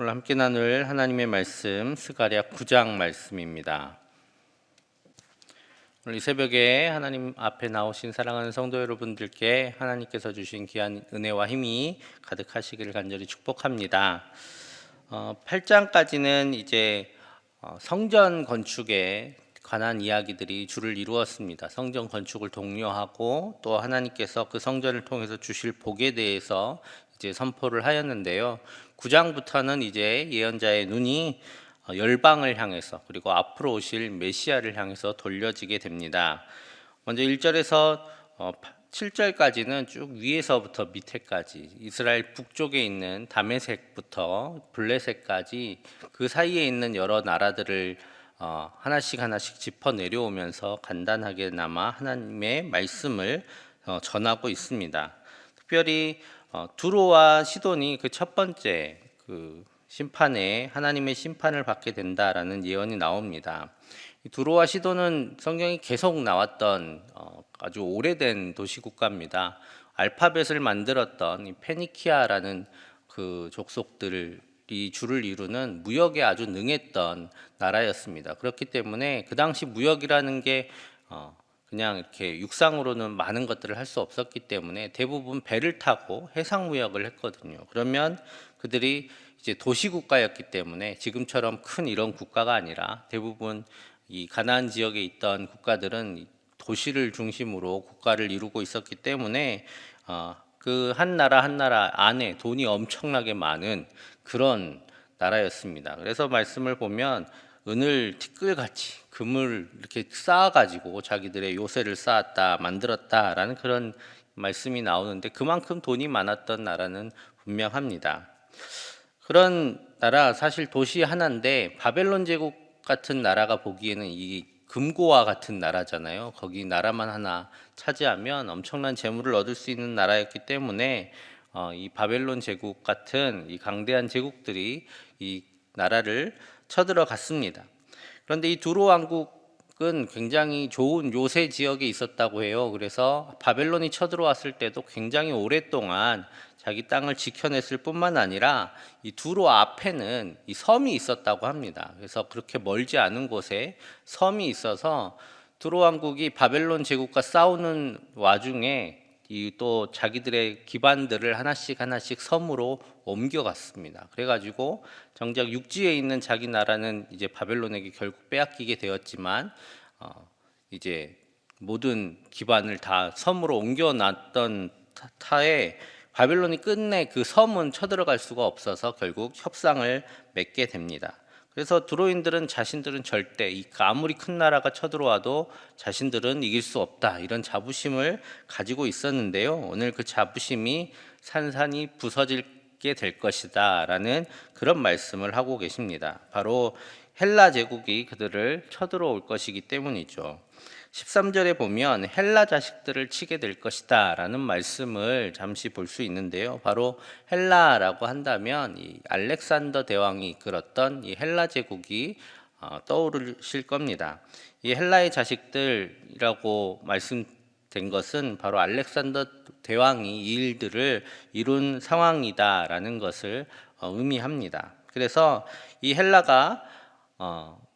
오늘 함께 나눌 하나님의 말씀 스가랴 9장 말씀입니다. 오늘 이 새벽에 하나님 앞에 나오신 사랑하는 성도 여러분들께 하나님께서 주신 귀한 은혜와 힘이 가득하시기를 간절히 축복합니다. 8장까지는 이제 성전 건축에 관한 이야기들이 주를 이루었습니다. 성전 건축을 독려하고 또 하나님께서 그 성전을 통해서 주실 복에 대해서 이제 선포를 하였는데요. 9장부터는 이제 예언자의 눈이 열방을 향해서 그리고 앞으로 오실 메시아를 향해서 돌려지게 됩니다. 먼저 1절에서 7절까지는 쭉 위에서부터 밑에까지 이스라엘 북쪽에 있는 다메섹부터 블레셋까지 그 사이에 있는 여러 나라들을 하나씩 짚어 내려오면서 간단하게나마 하나님의 말씀을 전하고 있습니다. 특별히 두로와 시돈이 그 첫 번째 그 심판에 하나님의 심판을 받게 된다라는 예언이 나옵니다. 두로와 시돈은 성경이 계속 나왔던 아주 오래된 도시 국가입니다. 알파벳을 만들었던 페니키아라는 그 족속들이 주를 이루는 무역에 아주 능했던 나라였습니다. 그렇기 때문에 그 당시 무역이라는 게 그냥 이렇게 육상으로는 많은 것들을 할 수 없었기 때문에 대부분 배를 타고 해상 무역을 했거든요. 그러면 그들이 이제 도시 국가였기 때문에 지금처럼 큰 이런 국가가 아니라 대부분 이 가나안 지역에 있던 국가들은 도시를 중심으로 국가를 이루고 있었기 때문에 그 한 나라 한 나라 안에 돈이 엄청나게 많은 그런 나라였습니다. 그래서 말씀을 보면 은을 티끌같이 금을 이렇게 쌓아가지고 자기들의 요새를 쌓았다 만들었다라는 그런 말씀이 나오는데 그만큼 돈이 많았던 나라는 분명합니다. 그런 나라 사실 도시 하나인데 바벨론 제국 같은 나라가 보기에는 이 금고와 같은 나라잖아요. 거기 나라만 하나 차지하면 엄청난 재물을 얻을 수 있는 나라였기 때문에 이 바벨론 제국 같은 이 강대한 제국들이 이 나라를 쳐들어갔습니다. 그런데 이 두로 왕국은 굉장히 좋은 요새 지역에 있었다고 해요. 그래서 바벨론이 쳐들어왔을 때도 굉장히 오랫동안 자기 땅을 지켜냈을 뿐만 아니라 이 두로 앞에는 이 섬이 있었다고 합니다. 그래서 그렇게 멀지 않은 곳에 섬이 있어서 두로 왕국이 바벨론 제국과 싸우는 와중에 이 또 자기들의 기반들을 하나씩 섬으로 옮겨갔습니다. 그래가지고 정작 육지에 있는 자기 나라는 이제 바벨론에게 결국 빼앗기게 되었지만 이제 모든 기반을 다 섬으로 옮겨놨던 타에 바벨론이 끝내 그 섬은 쳐들어갈 수가 없어서 결국 협상을 맺게 됩니다. 그래서 두로인들은 자신들은 절대 아무리 큰 나라가 쳐들어와도 자신들은 이길 수 없다 이런 자부심을 가지고 있었는데요. 오늘 그 자부심이 산산이 부서지게 될 것이다 라는 그런 말씀을 하고 계십니다. 바로 헬라 제국이 그들을 쳐들어올 것이기 때문이죠. 13절에 보면 헬라 자식들을 치게 될 것이다 라는 말씀을 잠시 볼 수 있는데요. 바로 헬라라고 한다면 이 알렉산더 대왕이 이끌었던 이 헬라 제국이 떠오르실 겁니다. 이 헬라의 자식들이라고 말씀된 것은 바로 알렉산더 대왕이 이 일들을 이룬 상황이다라는 것을 의미합니다. 그래서 이 헬라가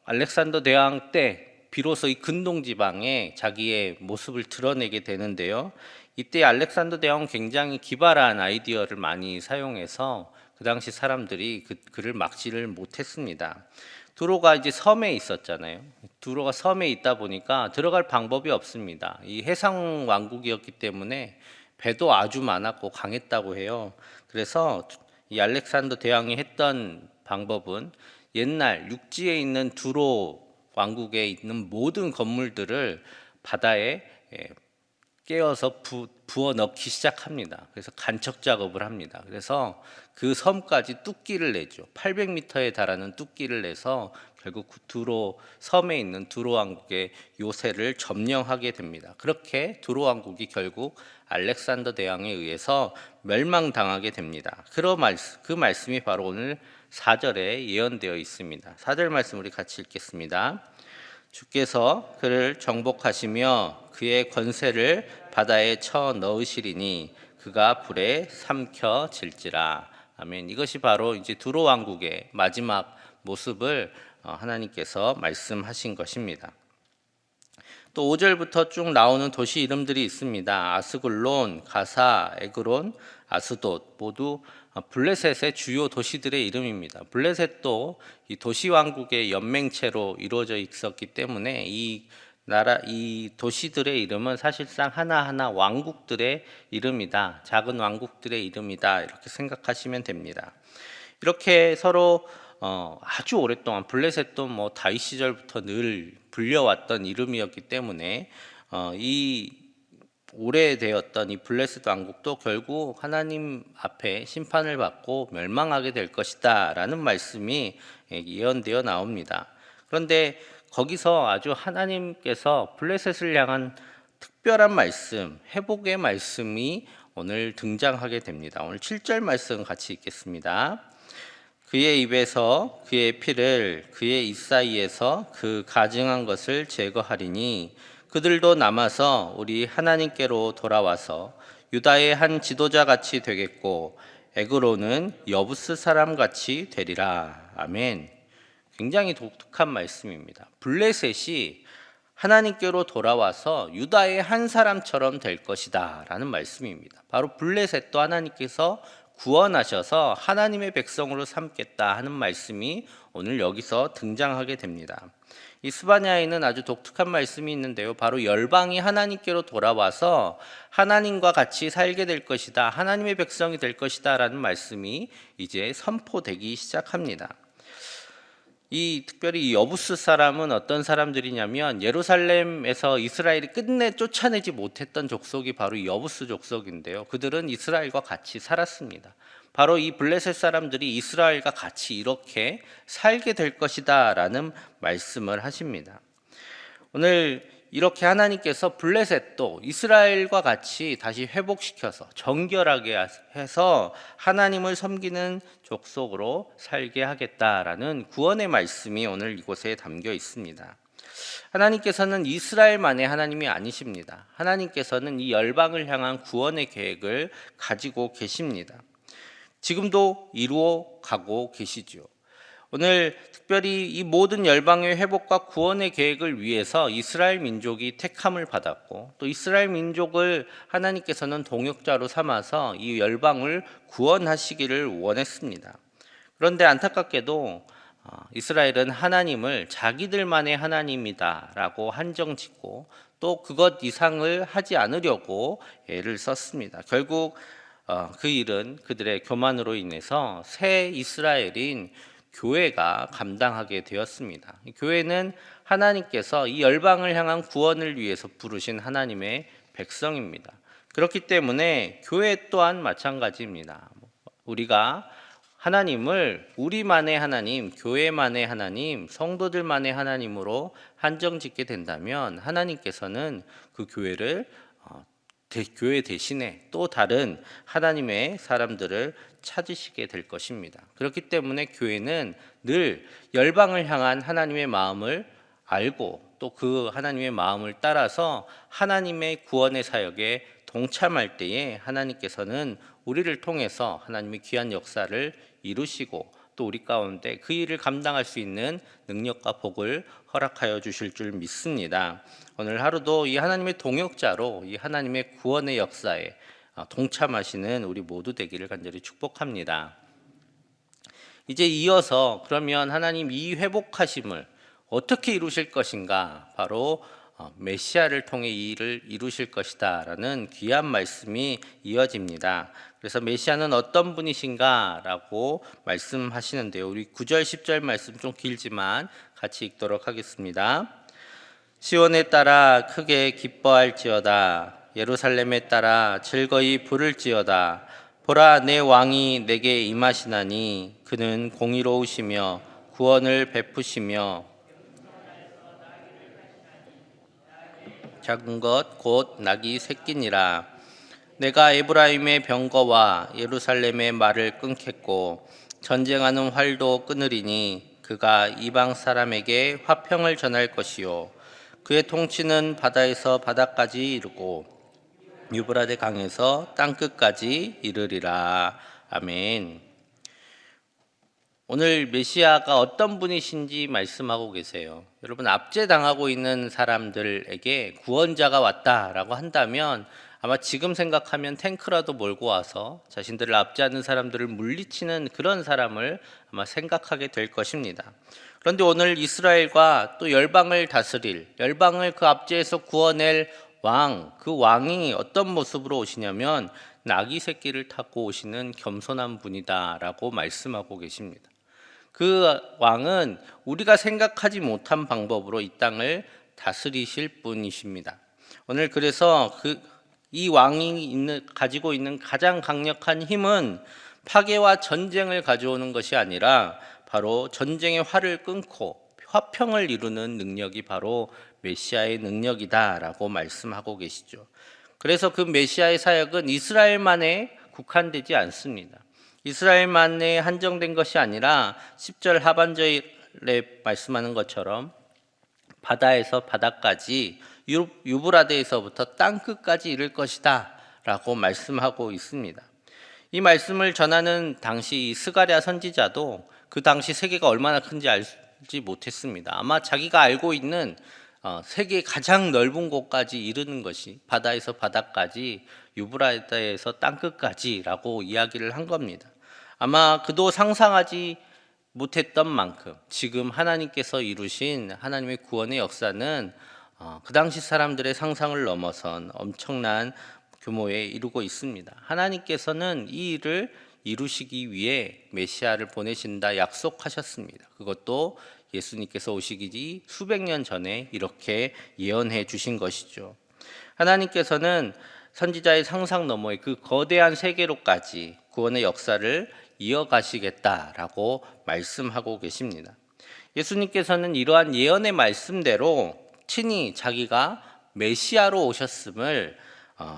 알렉산더 대왕 때 비로소 이 근동 지방에 자기의 모습을 드러내게 되는데요. 이때 알렉산더 대왕은 굉장히 기발한 아이디어를 많이 사용해서 그 당시 사람들이 그를 막지를 못했습니다. 두로가 이제 섬에 있었잖아요. 두로가 섬에 있다 보니까 들어갈 방법이 없습니다. 이 해상 왕국이었기 때문에 배도 아주 많았고 강했다고 해요. 그래서 이 알렉산더 대왕이 했던 방법은 옛날 육지에 있는 두로 왕국에 있는 모든 건물들을 바다에 깨어서 부어 넣기 시작합니다. 그래서 간척 작업을 합니다. 그래서 그 섬까지 뚝기를 내죠. 800m에 달하는 뚝기를 내서 결국 두로 섬에 있는 두로 왕국의 요새를 점령하게 됩니다. 그렇게 두로 왕국이 결국 알렉산더 대왕에 의해서 멸망당하게 됩니다. 그 말씀이 바로 오늘 4절에 예언되어 있습니다. 4절 말씀 우리 같이 읽겠습니다. 주께서 그를 정복하시며 그의 권세를 바다에 쳐 넣으시리니 그가 불에 삼켜질지라. 아멘. 이것이 바로 이제 두로 왕국의 마지막 모습을 하나님께서 말씀하신 것입니다. 또 5절부터 쭉 나오는 도시 이름들이 있습니다. 아스글론, 가사, 에그론, 아스돗 모두 블레셋의 주요 도시들의 이름입니다. 블레셋도 이 도시 왕국의 연맹체로 이루어져 있었기 때문에 이 도시들의 이름은 사실상 하나하나 왕국들의 이름이다. 작은 왕국들의 이름이다. 이렇게 생각하시면 됩니다. 이렇게 서로 아주 오랫동안 블레셋도 뭐 다윗 시절부터 늘 불려왔던 이름이었기 때문에 이 오래되었던 이 블레셋 왕국도 결국 하나님 앞에 심판을 받고 멸망하게 될 것이다 라는 말씀이 예언되어 나옵니다. 그런데 거기서 아주 하나님께서 블레셋을 향한 특별한 말씀, 회복의 말씀이 오늘 등장하게 됩니다. 오늘 7절 말씀 같이 읽겠습니다. 그의 입에서 그의 피를 그의 입 사이에서 그 가증한 것을 제거하리니 그들도 남아서 우리 하나님께로 돌아와서 유다의 한 지도자 같이 되겠고 에그로는 여부스 사람 같이 되리라. 아멘. 굉장히 독특한 말씀입니다. 블레셋이 하나님께로 돌아와서 유다의 한 사람처럼 될 것이다 라는 말씀입니다. 바로 블레셋도 하나님께서 구원하셔서 하나님의 백성으로 삼겠다 하는 말씀이 오늘 여기서 등장하게 됩니다. 이 스바냐에는 아주 독특한 말씀이 있는데요. 바로 열방이 하나님께로 돌아와서 하나님과 같이 살게 될 것이다. 하나님의 백성이 될 것이다 라는 말씀이 이제 선포되기 시작합니다. 특별히 이 여부스 사람은 어떤 사람들이냐면 예루살렘에서 이스라엘이 끝내 쫓아내지 못했던 족속이 바로 이 여부스 족속인데요. 그들은 이스라엘과 같이 살았습니다. 바로 이 블레셋 사람들이 이스라엘과 같이 이렇게 살게 될 것이다 라는 말씀을 하십니다. 오늘 이렇게 하나님께서 블레셋도 이스라엘과 같이 다시 회복시켜서 정결하게 해서 하나님을 섬기는 족속으로 살게 하겠다라는 구원의 말씀이 오늘 이곳에 담겨 있습니다. 하나님께서는 이스라엘만의 하나님이 아니십니다. 하나님께서는 이 열방을 향한 구원의 계획을 가지고 계십니다. 지금도 이루어 가고 계시죠. 오늘 특별히 이 모든 열방의 회복과 구원의 계획을 위해서 이스라엘 민족이 택함을 받았고 또 이스라엘 민족을 하나님께서는 동역자로 삼아서 이 열방을 구원하시기를 원했습니다. 그런데 안타깝게도 이스라엘은 하나님을 자기들만의 하나님이다라고 한정짓고 또 그것 이상을 하지 않으려고 애를 썼습니다. 결국 그 일은 그들의 교만으로 인해서 새 이스라엘인 교회가 감당하게 되었습니다. 교회는 하나님께서 이 열방을 향한 구원을 위해서 부르신 하나님의 백성입니다. 그렇기 때문에 교회 또한 마찬가지입니다. 우리가 하나님을 우리만의 하나님, 교회만의 하나님, 성도들만의 하나님으로 한정짓게 된다면 하나님께서는 그 교회를 교회 대신에 또 다른 하나님의 사람들을 찾으시게 될 것입니다. 그렇기 때문에 교회는 늘 열방을 향한 하나님의 마음을 알고 또 그 하나님의 마음을 따라서 하나님의 구원의 사역에 동참할 때에 하나님께서는 우리를 통해서 하나님의 귀한 역사를 이루시고 또 우리 가운데 그 일을 감당할 수 있는 능력과 복을 허락하여 주실 줄 믿습니다. 오늘 하루도 이 하나님의 동역자로 이 하나님의 구원의 역사에 동참하시는 우리 모두 되기를 간절히 축복합니다. 이제 이어서 그러면 하나님 이 회복하심을 어떻게 이루실 것인가? 바로 메시아를 통해 이 일을 이루실 것이다 라는 귀한 말씀이 이어집니다. 그래서 메시아는 어떤 분이신가 라고 말씀하시는데요. 우리 9절 10절 말씀 좀 길지만 같이 읽도록 하겠습니다. 시온에 따라 크게 기뻐할지어다. 예루살렘에 따라 즐거이 부를지어다. 보라, 내 왕이 내게 임하시나니 그는 공의로우시며 구원을 베푸시며 작은 것 곧 낙이 새끼니라. 내가 에브라임의 병거와 예루살렘의 말을 끊겠고 전쟁하는 활도 끊으리니 그가 이방 사람에게 화평을 전할 것이요 그의 통치는 바다에서 바다까지 이르고 유브라데 강에서 땅끝까지 이르리라. 아멘. 오늘 메시아가 어떤 분이신지 말씀하고 계세요. 여러분, 압제당하고 있는 사람들에게 구원자가 왔다라고 한다면 아마 지금 생각하면 탱크라도 몰고 와서 자신들을 압제하는 사람들을 물리치는 그런 사람을 아마 생각하게 될 것입니다. 그런데 오늘 이스라엘과 또 열방을 다스릴, 열방을 그 압제에서 구원낼 왕, 그 왕이 어떤 모습으로 오시냐면 나귀 새끼를 타고 오시는 겸손한 분이다라고 말씀하고 계십니다. 그 왕은 우리가 생각하지 못한 방법으로 이 땅을 다스리실 분이십니다. 오늘 그래서 이 왕이 가지고 있는 가장 강력한 힘은 파괴와 전쟁을 가져오는 것이 아니라 바로 전쟁의 활을 끊고 화평을 이루는 능력이 바로 메시아의 능력이다라고 말씀하고 계시죠. 그래서 그 메시아의 사역은 이스라엘만에 국한되지 않습니다. 이스라엘만에 한정된 것이 아니라 10절 하반절에 말씀하는 것처럼 바다에서 바다까지 유브라데에서부터 땅끝까지 이를 것이다 라고 말씀하고 있습니다. 이 말씀을 전하는 당시 스가랴 선지자도 그 당시 세계가 얼마나 큰지 알지 못했습니다. 아마 자기가 알고 있는 세계 가장 넓은 곳까지 이르는 것이 바다에서 바다까지 유브라데에서 땅끝까지라고 이야기를 한 겁니다. 아마 그도 상상하지 못했던 만큼 지금 하나님께서 이루신 하나님의 구원의 역사는 그 당시 사람들의 상상을 넘어선 엄청난 규모에 이루고 있습니다. 하나님께서는 이 일을 이루시기 위해 메시아를 보내신다 약속하셨습니다. 그것도 예수님께서 오시기 수백 년 전에 이렇게 예언해 주신 것이죠. 하나님께서는 선지자의 상상 너머의 그 거대한 세계로까지 구원의 역사를 이어가시겠다라고 말씀하고 계십니다. 예수님께서는 이러한 예언의 말씀대로 친히 자기가 메시아로 오셨음을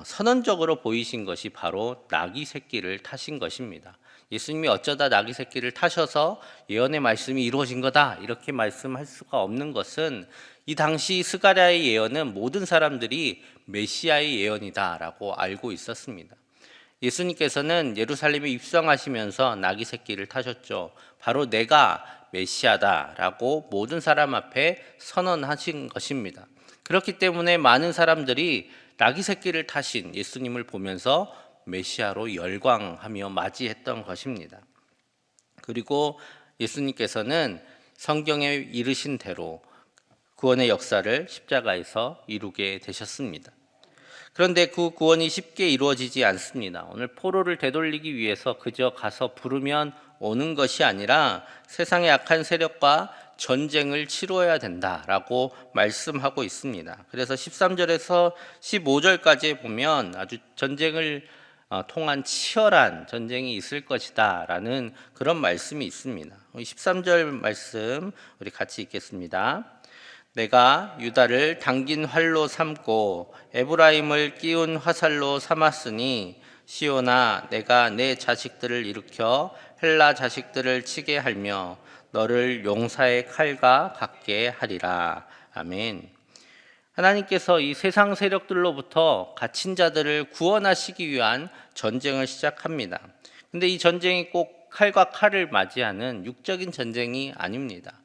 선언적으로 보이신 것이 바로 나귀 새끼를 타신 것입니다. 예수님이 어쩌다 나귀 새끼를 타셔서 예언의 말씀이 이루어진 거다 이렇게 말씀할 수가 없는 것은 이 당시 스가랴의 예언은 모든 사람들이 메시아의 예언이다라고 알고 있었습니다. 예수님께서는 예루살렘에 입성하시면서 나귀 새끼를 타셨죠. 바로 내가 메시아다라고 모든 사람 앞에 선언하신 것입니다. 그렇기 때문에 많은 사람들이 나귀 새끼를 타신 예수님을 보면서 메시아로 열광하며 맞이했던 것입니다. 그리고 예수님께서는 성경에 이르신 대로 구원의 역사를 십자가에서 이루게 되셨습니다. 그런데 그 구원이 쉽게 이루어지지 않습니다. 오늘 포로를 되돌리기 위해서 그저 가서 부르면 오는 것이 아니라 세상의 악한 세력과 전쟁을 치루어야 된다라고 말씀하고 있습니다. 그래서 13절에서 15절까지 보면 아주 전쟁을 통한 치열한 전쟁이 있을 것이다 라는 그런 말씀이 있습니다. 13절 말씀 우리 같이 읽겠습니다. 내가 유다를 당긴 활로 삼고 에브라임을 끼운 화살로 삼았으니 시온아 내가 내 자식들을 일으켜 헬라 자식들을 치게 하며 너를 용사의 칼과 같게 하리라. 아멘. 하나님께서 이 세상 세력들로부터 갇힌 자들을 구원하시기 위한 전쟁을 시작합니다. 근데 이 전쟁이 꼭 칼과 칼을 맞이하는 육적인 전쟁이 아닙니다.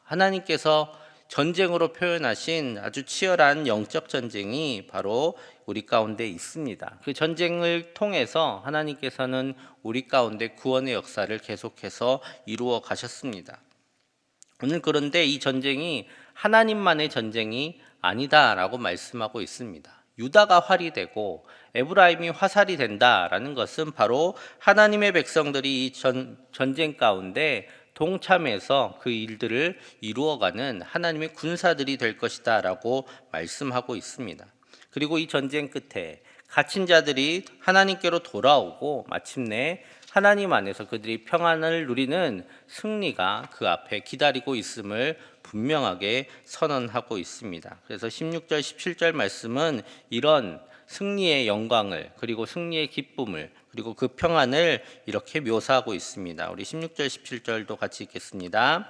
하나님께서 전쟁으로 표현하신 아주 치열한 영적 전쟁이 바로 우리 가운데 있습니다. 그 전쟁을 통해서 하나님께서는 우리 가운데 구원의 역사를 계속해서 이루어 가셨습니다. 오늘 그런데 이 전쟁이 하나님만의 전쟁이 아니다라고 말씀하고 있습니다. 유다가 활이 되고 에브라임이 화살이 된다라는 것은 바로 하나님의 백성들이 이 전쟁 가운데 동참해서 그 일들을 이루어가는 하나님의 군사들이 될 것이다 라고 말씀하고 있습니다. 그리고 이 전쟁 끝에 갇힌 자들이 하나님께로 돌아오고 마침내 하나님 안에서 그들이 평안을 누리는 승리가 그 앞에 기다리고 있음을 분명하게 선언하고 있습니다. 그래서 16절 17절 말씀은 이런 승리의 영광을 그리고 승리의 기쁨을 그리고 그 평안을 이렇게 묘사하고 있습니다. 우리 16절 17절도 같이 읽겠습니다.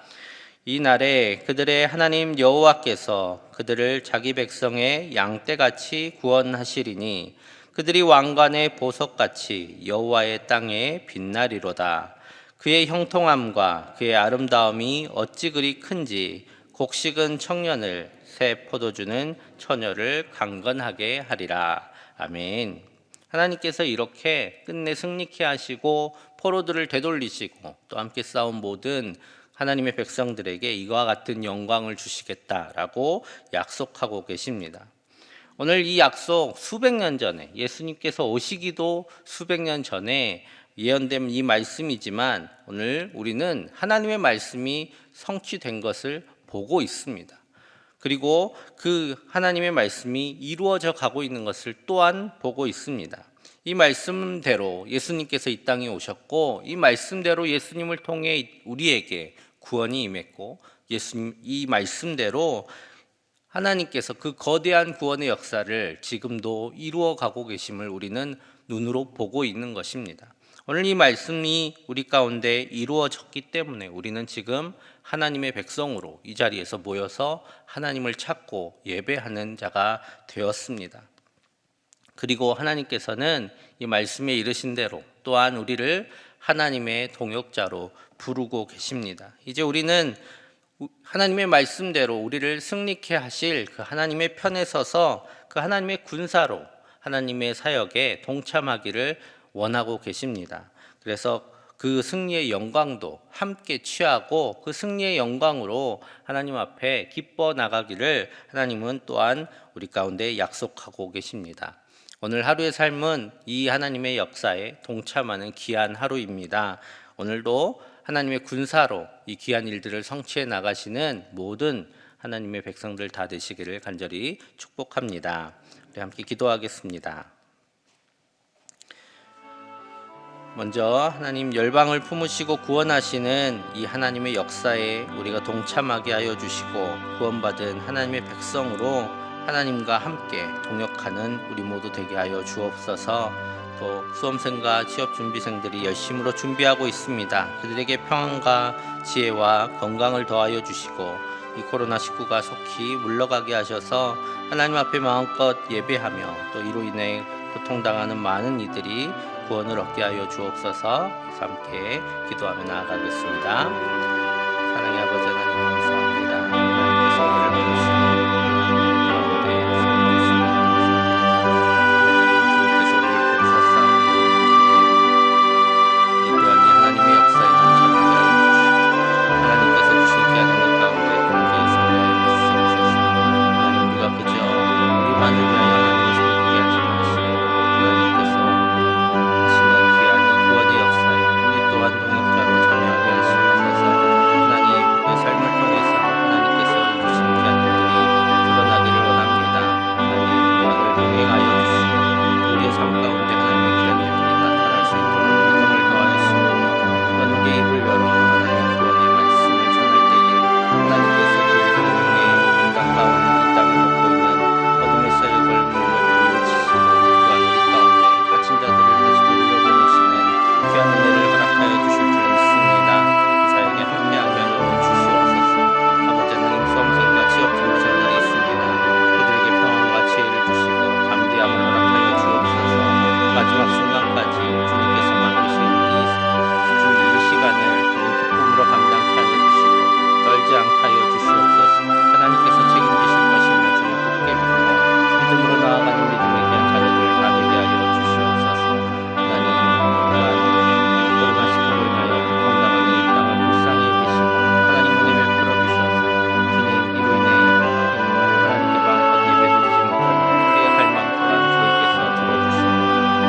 이 날에 그들의 하나님 여호와께서 그들을 자기 백성의 양떼같이 구원하시리니 그들이 왕관의 보석같이 여호와의 땅에 빛나리로다. 그의 형통함과 그의 아름다움이 어찌 그리 큰지 곡식은 청년을 새 포도주는 처녀를 강건하게 하리라. 아멘. 하나님께서 이렇게 끝내 승리케 하시고 포로들을 되돌리시고 또 함께 싸운 모든 하나님의 백성들에게 이와 같은 영광을 주시겠다라고 약속하고 계십니다. 오늘 이 약속 수백 년 전에 예수님께서 오시기도 수백 년 전에 예언된 이 말씀이지만 오늘 우리는 하나님의 말씀이 성취된 것을 보고 있습니다. 그리고 그 하나님의 말씀이 이루어져 가고 있는 것을 또한 보고 있습니다. 이 말씀대로 예수님께서 이 땅에 오셨고 이 말씀대로 예수님을 통해 우리에게 구원이 임했고 예수님 이 말씀대로 하나님께서 그 거대한 구원의 역사를 지금도 이루어 가고 계심을 우리는 눈으로 보고 있는 것입니다. 오늘 이 말씀이 우리 가운데 이루어졌기 때문에 우리는 지금 하나님의 백성으로 이 자리에서 모여서 하나님을 찾고 예배하는 자가 되었습니다. 그리고 하나님께서는 이 말씀에 이르신 대로 또한 우리를 하나님의 동역자로 부르고 계십니다. 이제 우리는 하나님의 말씀대로 우리를 승리케 하실 그 하나님의 편에 서서 그 하나님의 군사로 하나님의 사역에 동참하기를 원하고 계십니다. 그래서 그 승리의 영광도 함께 취하고 그 승리의 영광으로 하나님 앞에 기뻐 나가기를 하나님은 또한 우리 가운데 약속하고 계십니다. 오늘 하루의 삶은 이 하나님의 역사에 동참하는 귀한 하루입니다. 오늘도 하나님의 군사로 이 귀한 일들을 성취해 나가시는 모든 하나님의 백성들 다 되시기를 간절히 축복합니다. 우리 함께 기도하겠습니다. 먼저 하나님 열방을 품으시고 구원하시는 이 하나님의 역사에 우리가 동참하게 하여 주시고 구원받은 하나님의 백성으로 하나님과 함께 동역하는 우리 모두 되게 하여 주옵소서. 또 수험생과 취업준비생들이 열심으로 준비하고 있습니다. 그들에게 평안과 지혜와 건강을 더하여 주시고 이 코로나19가 속히 물러가게 하셔서 하나님 앞에 마음껏 예배하며 또 이로 인해 고통당하는 많은 이들이 구원을 얻게 하여 주옵소서. 함께 기도하며 나아가겠습니다. 사랑의 아버지 하나님 감사합니다. 하나님께서 우리를 부르시고 가운데 세워주시니 감사합니다. 주님께서 우리를 부르셨사오니 우리 또한 이 하나님의 역사에 동참하게 하여 주시고 하나님께서 주신 귀한 은혜 가운데 함께 서게 하여 주시옵소서. 하나님 우리가 그저 우리만을 위하여 하나님을 섬기게 하지 마시고 하나님께서 하시는 귀한 이 구원의 역사에 우리 또한 동역자로 참여하게 하시옵소서. 하나님 내 삶을 통해서 하나님께서 주신 귀한 일들이 드러나기를 원합니다. 하나님 구원을 동행하여 주시고 우리의 삶 가운데 하나님의 귀한 일들이 나타날 수 있도록 믿음을 더하시고 또한 우리의 입을 열어 하나님의 구원의 말씀을 전할 때에 하나님께서 그 종류의 인간 가운데 이 땅을 덮고 있는 어둠의 세력을 물리치시고 또한 우리 가운데 갇힌 자들을 다시 돌려보내시는 귀한 은혜를 허락하여 주실 줄 믿습니다. 이 사역에 함께하게 하여 주시옵소서. 아버지 하나님 수험생과 취업준비생들이 있습니다. 그들에게 평안과 지혜를 주시고 담대함을 허락하여 주옵소서. 마지막 순간까지 주님께서 맡기신 이 시간을 주님 기쁨으로 감당케 하여 주시고 떨지 않게 하여 주시옵소서. 하나님께서 책임지실 것임을 주님 굳게 믿고 믿음으로 나아가는 믿음의 귀한 자녀들 다 되게 하여 주시옵소서. 하나님 또한 코로나19로 인하여 고통당하는 이 땅을 불쌍히 여기시고 하나님 은혜 베풀어 주셔서 주님 이로 인해 하나님께 마음껏 예배드리지 못하는 우리의 갈망 또한 주님께서 들어주시고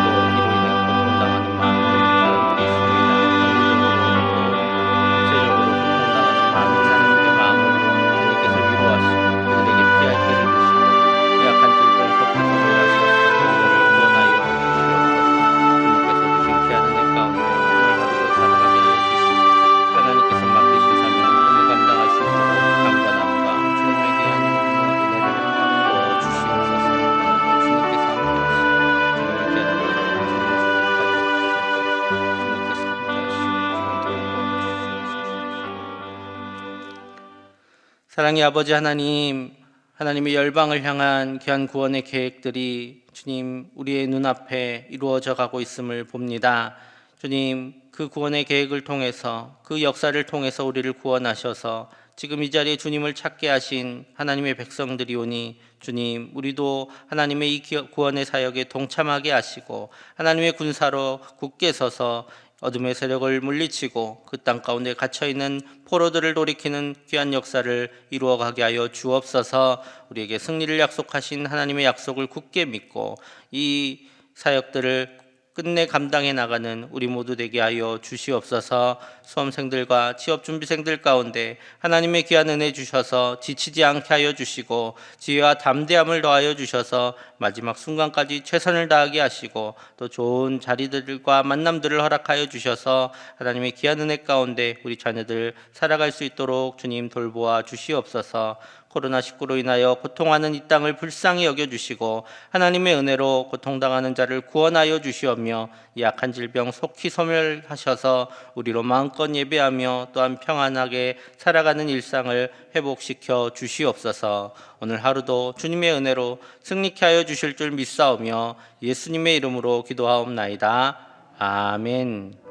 또 이로 인해 고통당하는 많은 사람들이 있습니다. 경제적으로 또 육체적으로 고통당하는 많은 사람들의 마음을 주님께서 위로하시고 그들에게 피할 길을 주시고 약한 질병 속에서 구원하셔서 그들을 구원하여 주시옵소서. 주님께서 주신 귀한 은혜 가운데 오늘 하루도 살아가게 하여 주시고 하나님께서 맡기신 사명을 은혜 감당할 수 있도록 강건함과 주님의 귀한 은혜를 주시옵소서. 주님께서 함께하시고 주님의 귀한 은혜로 주님 축복하여 주시옵소서. 주님께서 함께하시고 주님 도우시옵소서. 사랑의 아버지 하나님, 하나님의 열방을 향한 귀한 구원의 계획들이 주님 우리의 눈앞에 이루어져 가고 있음을 봅니다. 주님 그 구원의 계획을 통해서 그 역사를 통해서 우리를 구원하셔서 지금 이 자리에 주님을 찾게 하신 하나님의 백성들이오니 주님, 우리도 하나님의 이 구원의 사역에 동참하게 하시고 하나님의 군사로 굳게 서서 어둠의 세력을 물리치고 그 땅 가운데 갇혀있는 포로들을 돌이키는 귀한 역사를 이루어가게 하여 주옵소서. 우리에게 승리를 약속하신 하나님의 약속을 굳게 믿고 이 사역들을 끝내 감당해 나가는 우리 모두 되게 하여 주시옵소서. 수험생들과 취업준비생들 가운데 하나님의 귀한 은혜 주셔서 지치지 않게 하여 주시고 지혜와 담대함을 더하여 주셔서 마지막 순간까지 최선을 다하게 하시고 또 좋은 자리들과 만남들을 허락하여 주셔서 하나님의 귀한 은혜 가운데 우리 자녀들 살아갈 수 있도록 주님 돌보아 주시옵소서. 코로나19로 인하여 고통하는 이 땅을 불쌍히 여겨주시고 하나님의 은혜로 고통당하는 자를 구원하여 주시오며 이 약한 질병 속히 소멸하셔서 우리로 마음껏 예배하며 또한 평안하게 살아가는 일상을 회복시켜 주시옵소서. 오늘 하루도 주님의 은혜로 승리케 하여 주실 줄 믿사오며 예수님의 이름으로 기도하옵나이다. 아멘.